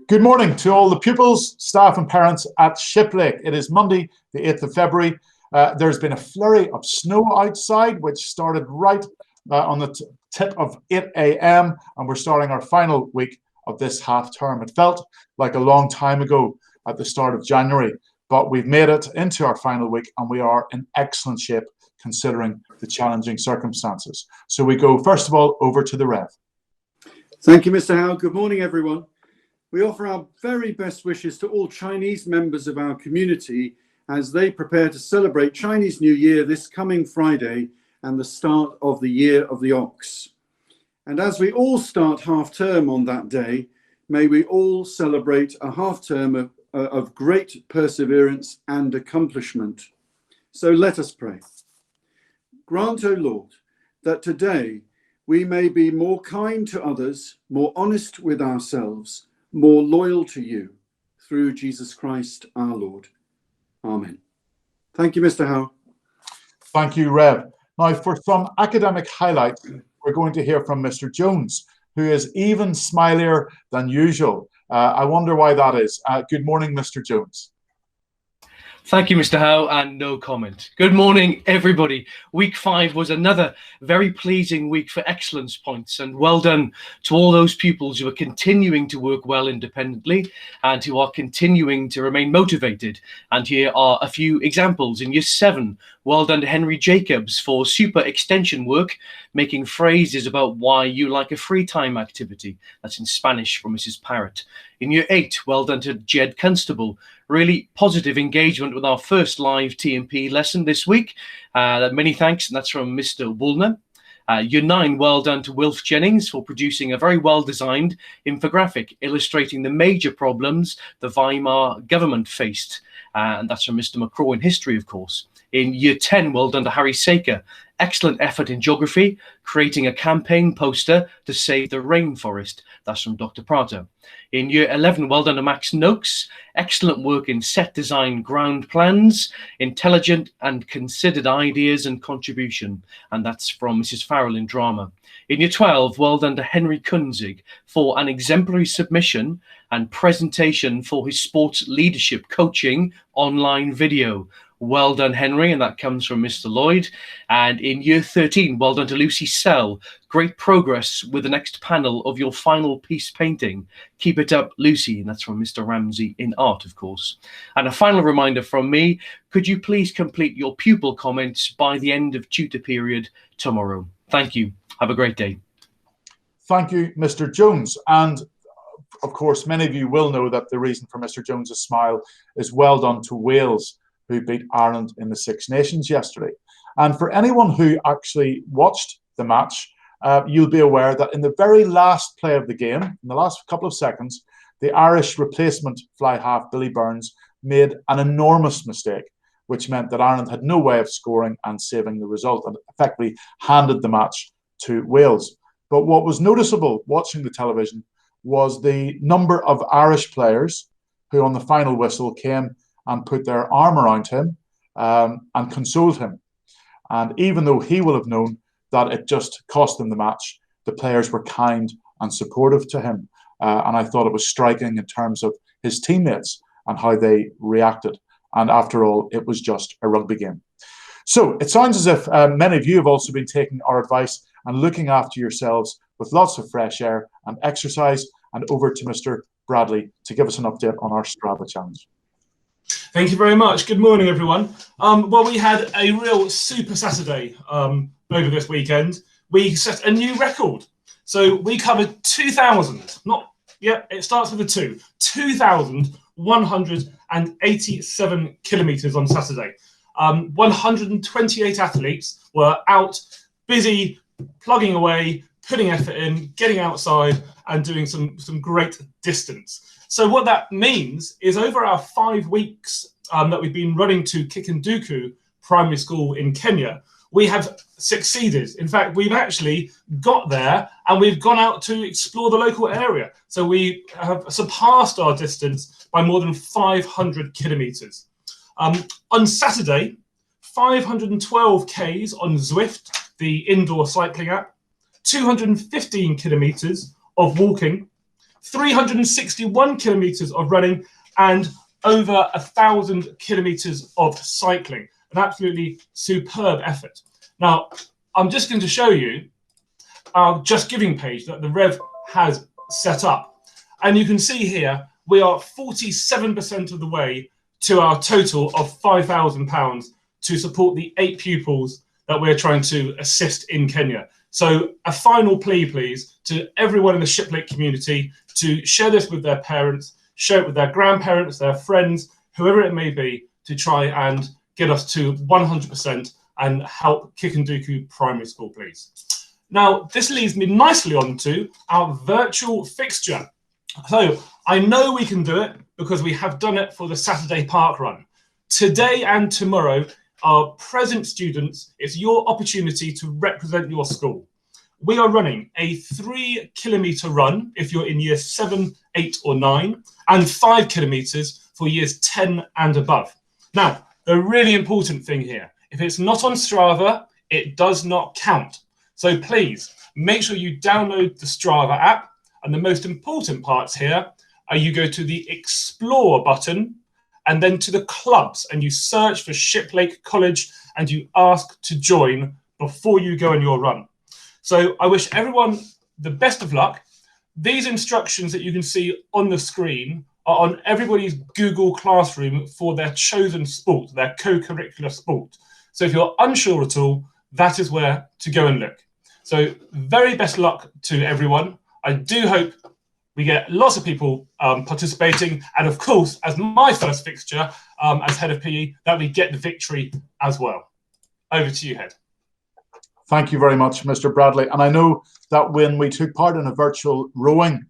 Good morning to all the pupils, staff and parents at Shiplake. It is Monday, the 8th of February. There's been a flurry of snow outside, which started right on the tip of 8 a.m. and we're starting our final week of this half term. It felt like a long time ago at the start of January, but we've made it into our final week and we are in excellent shape considering the challenging circumstances. So we go, first of all, over to the Rev. Thank you, Mr. Howe. Good morning, everyone. We offer our very best wishes to all Chinese members of our community as they prepare to celebrate Chinese New Year this coming Friday and the start of the Year of the Ox. And as we all start half term on that day, may we all celebrate a half term of great perseverance and accomplishment. So let us pray. Grant, O Lord, that today we may be more kind to others, more honest with ourselves, more loyal to you, through Jesus Christ our Lord. Amen. Thank you, Mr. Howe. Thank you, Rev. Now, for some academic highlights, we're going to hear from Mr. Jones, who is even smilier than usual. I wonder why that is. Good morning, Mr. Jones. Thank you, Mr. Howe, and no comment. Good morning, everybody. Week 5 was another very pleasing week for excellence points, and well done to all those pupils who are continuing to work well independently and who are continuing to remain motivated. And here are a few examples. In Year 7, well done to Henry Jacobs for super extension work, making phrases about why you like a free time activity. That's in Spanish from Mrs. Parrott. In Year 8, well done to Jed Constable. Really positive engagement with our first live TMP lesson this week. Many thanks, and that's from Mr. Woolner. Year 9, well done to Wilf Jennings for producing a very well-designed infographic illustrating the major problems the Weimar government faced. And that's from Mr. McCraw in history, of course. In Year 10, well done to Harry Saker. Excellent effort in geography, creating a campaign poster to save the rainforest. That's from Dr. Prato. In Year 11, well done to Max Noakes. Excellent work in set design ground plans, intelligent and considered ideas and contribution. And that's from Mrs. Farrell in drama. In Year 12, well done to Henry Kunzig for an exemplary submission and presentation for his sports leadership coaching online video. Well done, Henry, and that comes from Mr. Lloyd. And in Year 13, well done to Lucy Sell. Great progress with the next panel of your final piece painting. Keep it up, Lucy, and that's from Mr. Ramsey in art, of course. And a final reminder from me, could you please complete your pupil comments by the end of tutor period tomorrow? Thank you. Have a great day. Thank you, Mr. Jones. And of course, many of you will know that the reason for Mr. Jones's smile is well done to Wales, who beat Ireland in the Six Nations yesterday. And for anyone who actually watched the match, you'll be aware that in the very last play of the game, in the last couple of seconds, the Irish replacement fly half, Billy Burns, made an enormous mistake, which meant that Ireland had no way of scoring and saving the result and effectively handed the match to Wales. But what was noticeable watching the television was the number of Irish players who on the final whistle came and put their arm around him and consoled him. And even though he will have known that it just cost them the match, the players were kind and supportive to him. And I thought it was striking in terms of his teammates and how they reacted. And after all, it was just a rugby game. So it sounds as if many of you have also been taking our advice and looking after yourselves with lots of fresh air and exercise. And over to Mr. Bradley to give us an update on our Strava challenge. Thank you very much. Good morning, everyone. Well, we had a real super Saturday over this weekend. We set a new record. So we covered 2,000, it starts with a 2,187 kilometres on Saturday. 128 athletes were out, busy, plugging away, putting effort in, getting outside and doing some great distance. So what that means is over our 5 weeks that we've been running to Kikunduku Primary School in Kenya, we have succeeded. In fact, we've actually got there and we've gone out to explore the local area. So we have surpassed our distance by more than 500 kilometres. On Saturday, 512 Ks on Zwift, the indoor cycling app, 215 kilometres of walking, 361 kilometers of running, and over 1,000 kilometers of cycling. An absolutely superb effort. Now, I'm just going to show you our Just Giving page that the Rev has set up. And you can see here, we are 47% of the way to our total of £5,000 to support the 8 pupils that we're trying to assist in Kenya. So a final plea, please, to everyone in the Shiplake community to share this with their parents, share it with their grandparents, their friends, whoever it may be, to try and get us to 100% and help Kikanduku Primary School, please. Now, this leads me nicely on to our virtual fixture. So I know we can do it because we have done it for the Saturday Park Run. Today and tomorrow, our present students, it's your opportunity to represent your school. We are running a 3-kilometer run if you're in year 7, 8 or 9, and 5 kilometers for years 10 and above. Now, the really important thing here, if it's not on Strava, it does not count. So please make sure you download the Strava app. And the most important parts here are you go to the Explore button and then to the clubs, and you search for Shiplake College and you ask to join before you go on your run. So I wish everyone the best of luck. These instructions that you can see on the screen are on everybody's Google Classroom for their chosen sport, their co-curricular sport. So if you're unsure at all, that is where to go and look. So very best luck to everyone. I do hope we get lots of people participating, and of course, as my first fixture as head of PE, that we get the victory as well. Over to you, Head. Thank you very much, Mr. Bradley. And I know that when we took part in a virtual rowing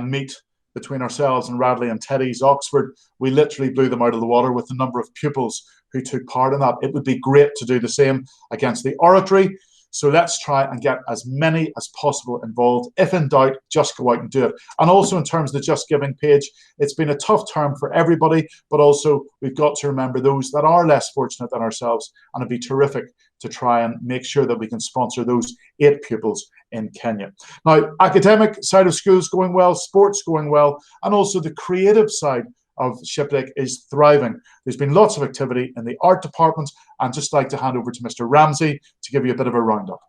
meet between ourselves and Radley and Teddy's Oxford, we literally blew them out of the water with the number of pupils who took part in that. It would be great to do the same against the oratory. So let's try and get as many as possible involved. If in doubt, just go out and do it. And also in terms of the Just Giving page, it's been a tough term for everybody, but also we've got to remember those that are less fortunate than ourselves, and it'd be terrific to try and make sure that we can sponsor those 8 pupils in Kenya. Now, academic side of schools going well, sports going well, and also the creative side of Shiplake is thriving. There's been lots of activity in the art department, and just like to hand over to Mr. Ramsey to give you a bit of a roundup.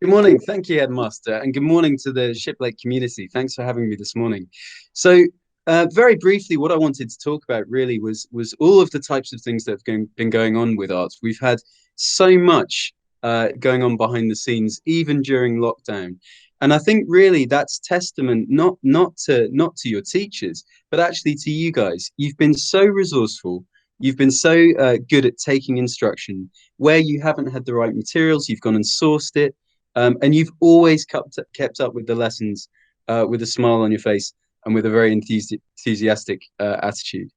Good morning. Thank you, Headmaster, and good morning to the Shiplake community. Thanks for having me this morning. So very briefly, what I wanted to talk about really was all of the types of things that have been going on with arts. We've had so much going on behind the scenes, even during lockdown. And I think really that's testament not to your teachers, but actually to you guys. You've been so resourceful. You've been so good at taking instruction. Where you haven't had the right materials, you've gone and sourced it. And you've always kept up with the lessons with a smile on your face and with a very enthusiastic attitude.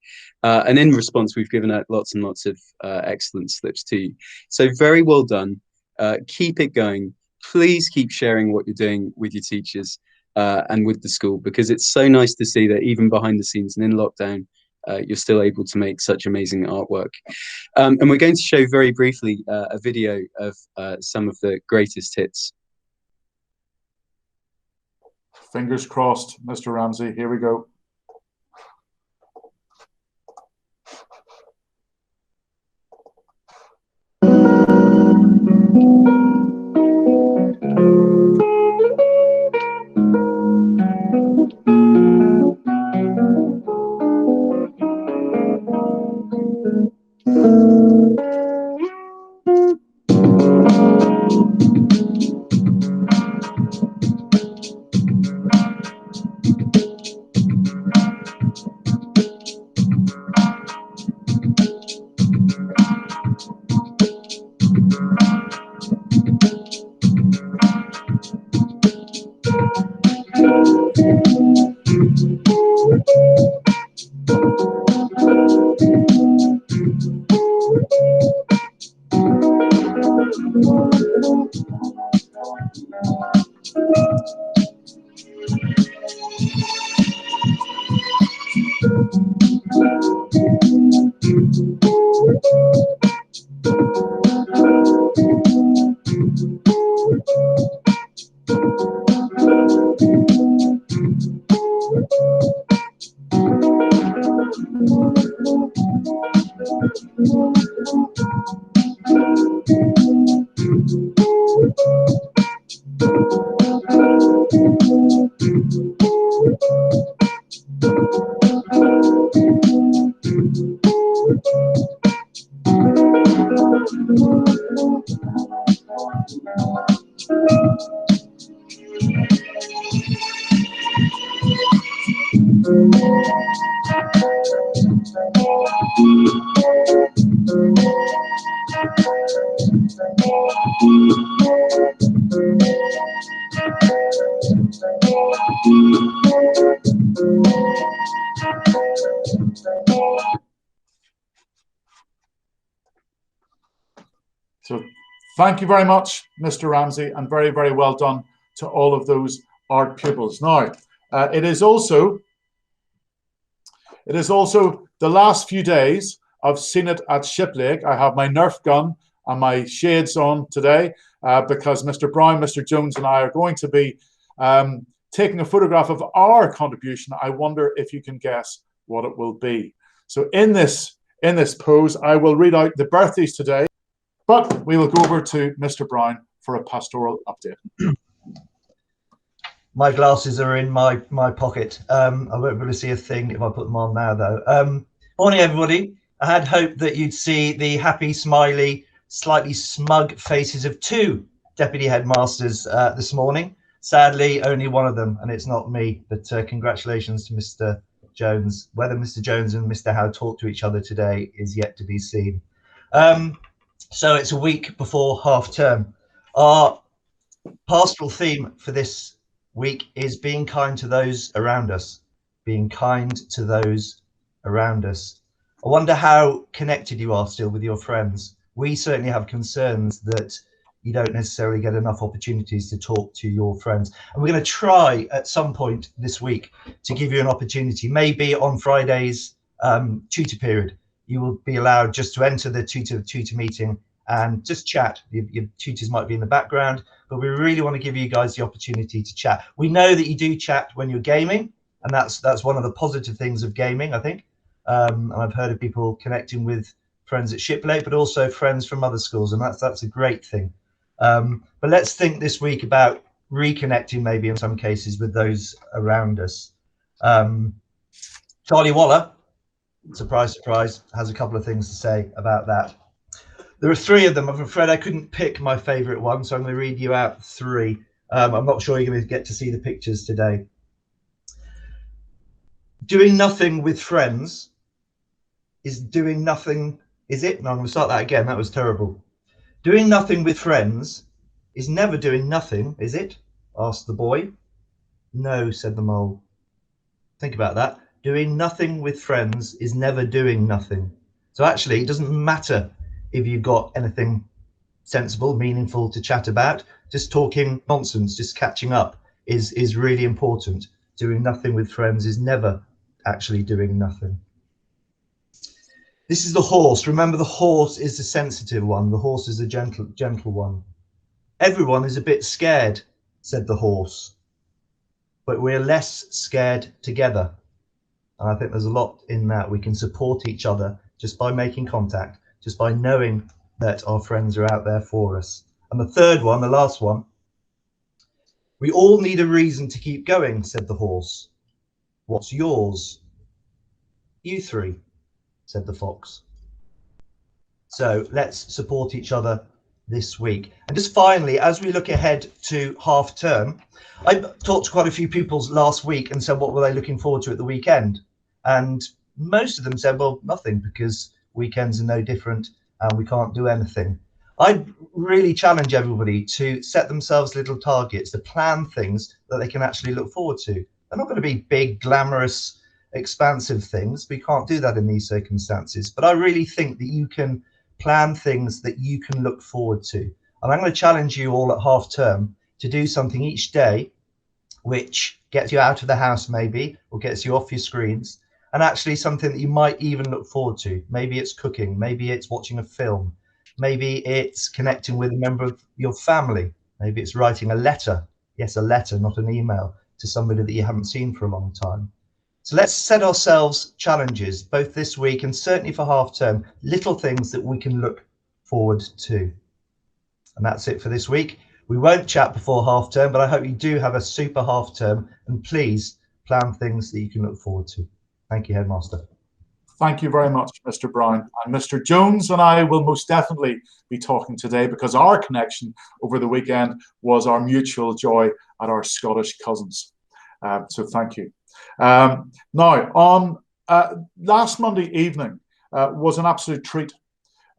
And in response, we've given out lots and lots of excellent slips to you. So very well done. Keep it going. Please keep sharing what you're doing with your teachers and with the school, because it's so nice to see that even behind the scenes and in lockdown, you're still able to make such amazing artwork. And we're going to show very briefly a video of some of the greatest hits. Fingers crossed, Mr. Ramsey. Here we go. So thank you very much, Mr. Ramsey, and very, very well done to all of those art pupils. Now, it is also the last few days I've seen it at Shiplake. I have my Nerf gun and my shades on today because Mr. Brown, Mr. Jones, and I are going to be taking a photograph of our contribution. I wonder if you can guess what it will be. So in this pose, I will read out the birthdays today, but we will go over to Mr. Brown for a pastoral update. My glasses are in my pocket. I won't be able to see a thing if I put them on now, though. Morning, everybody. I had hoped that you'd see the happy, smiley, slightly smug faces of two deputy headmasters this morning. Sadly, only one of them, and it's not me. But congratulations to Mr. Jones. Whether Mr. Jones and Mr. Howe talk to each other today is yet to be seen. So it's a week before half term. Our pastoral theme for this week is being kind to those around us. Being kind to those around us. I wonder how connected you are still with your friends. We certainly have concerns that you don't necessarily get enough opportunities to talk to your friends. And we're going to try at some point this week to give you an opportunity. Maybe on Friday's tutor period, you will be allowed just to enter the tutor meeting and just chat. Your tutors might be in the background, but we really want to give you guys the opportunity to chat. We know that you do chat when you're gaming, and that's one of the positive things of gaming, I think. And I've heard of people connecting with friends at Shiplake, but also friends from other schools, and that's a great thing. But let's think this week about reconnecting, maybe in some cases, with those around us. Charlie Waller, surprise, surprise, has a couple of things to say about that. There are three of them. I'm afraid I couldn't pick my favourite one, so I'm going to read you out three. I'm not sure you're going to get to see the pictures today. Doing nothing with friends is doing nothing, is it? No, I'm going to start that again. That was terrible. Doing nothing with friends is never doing nothing, is it? Asked the boy. No, said the mole. Think about that. Doing nothing with friends is never doing nothing. So actually, it doesn't matter if you've got anything sensible, meaningful to chat about. Just talking nonsense, just catching up is really important. Doing nothing with friends is never actually doing nothing. This is the horse. Remember, the horse is the sensitive one. The horse is a gentle one. Everyone is a bit scared, said the horse, but we're less scared together. And I think there's a lot in that. We can support each other just by making contact, just by knowing that our friends are out there for us. And the third one, the last one, we all need a reason to keep going, said the horse. What's yours? You three, said the fox. So let's support each other this week. And just finally, as we look ahead to half term, I talked to quite a few pupils last week and said, what were they looking forward to at the weekend? And most of them said, well, nothing, because weekends are no different and we can't do anything. I really challenge everybody to set themselves little targets, to plan things that they can actually look forward to. They're not going to be big, glamorous, expansive things. We can't do that in these circumstances. But I really think that you can plan things that you can look forward to. And I'm going to challenge you all at half term to do something each day which gets you out of the house maybe, or gets you off your screens, and actually something that you might even look forward to. Maybe it's cooking, maybe it's watching a film, maybe it's connecting with a member of your family, maybe it's writing a letter, yes, a letter, not an email, to somebody that you haven't seen for a long time. So let's set ourselves challenges, both this week and certainly for half term, little things that we can look forward to. And that's it for this week. We won't chat before half term, but I hope you do have a super half term, and please plan things that you can look forward to. Thank you, Headmaster. Thank you very much, Mr. Brown. And Mr. Jones and I will most definitely be talking today, because our connection over the weekend was our mutual joy at our Scottish cousins. So thank you. Now, on last Monday evening was an absolute treat,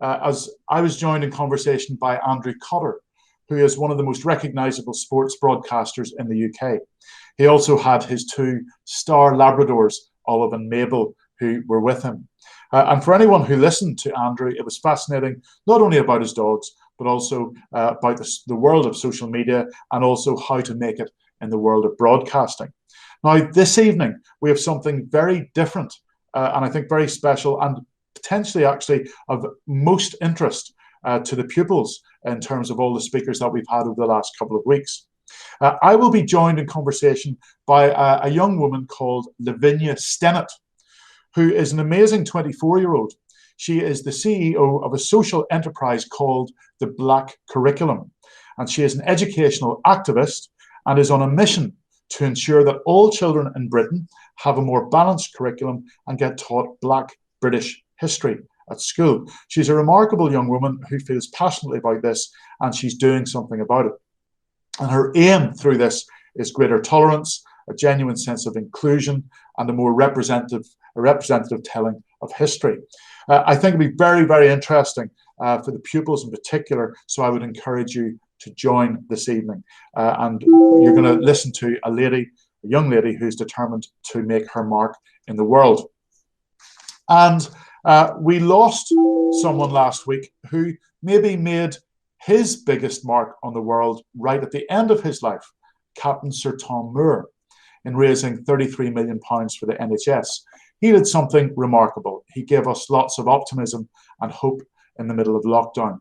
as I was joined in conversation by Andrew Cotter, who is one of the most recognisable sports broadcasters in the UK. He also had his two star Labradors, Olive and Mabel, who were with him. And for anyone who listened to Andrew, it was fascinating, not only about his dogs, but also about the world of social media, and also how to make it in the world of broadcasting. Now, this evening, we have something very different, and I think very special, and potentially actually of most interest to the pupils in terms of all the speakers that we've had over the last couple of weeks. I will be joined in conversation by a young woman called Lavinia Stennett, who is an amazing 24-year-old. She is the CEO of a social enterprise called the Black Curriculum, and she is an educational activist and is on a mission to ensure that all children in Britain have a more balanced curriculum and get taught Black British history at school. She's a remarkable young woman who feels passionately about this, and she's doing something about it. And her aim through this is greater tolerance, a genuine sense of inclusion, and a more representative telling of history. I think it'll be very, very interesting for the pupils in particular, so I would encourage you to join this evening. And you're going to listen to a young lady who's determined to make her mark in the world. And we lost someone last week who maybe made his biggest mark on the world right at the end of his life, Captain Sir Tom Moore, in raising £33 million for the NHS. He did something remarkable. He gave us lots of optimism and hope in the middle of lockdown.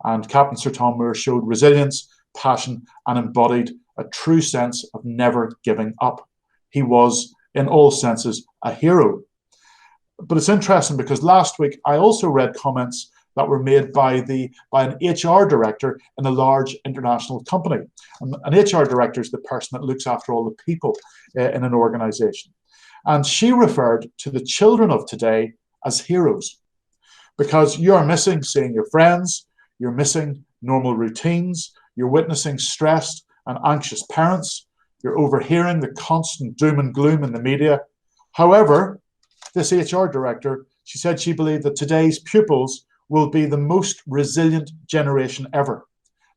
And Captain Sir Tom Moore showed resilience, passion, and embodied a true sense of never giving up. He was, in all senses, a hero. But it's interesting because last week I also read comments that were made by an HR director in a large international company. And an HR director is the person that looks after all the people in an organization. And she referred to the children of today as heroes, because you're missing seeing your friends, you're missing normal routines, you're witnessing stressed and anxious parents, you're overhearing the constant doom and gloom in the media. However, this HR director, she said she believed that today's pupils will be the most resilient generation ever,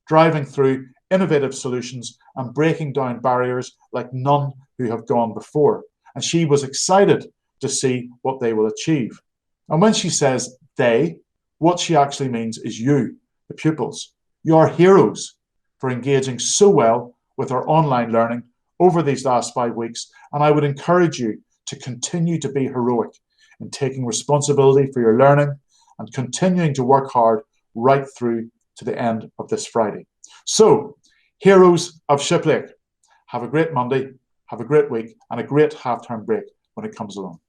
driving through innovative solutions and breaking down barriers like none who have gone before. And she was excited to see what they will achieve. And when she says they, what she actually means is you, the pupils. You are heroes for engaging so well with our online learning over these last 5 weeks. And I would encourage you to continue to be heroic in taking responsibility for your learning and continuing to work hard right through to the end of this Friday. So, heroes of Shiplake, have a great Monday, have a great week, and a great half-term break when it comes along.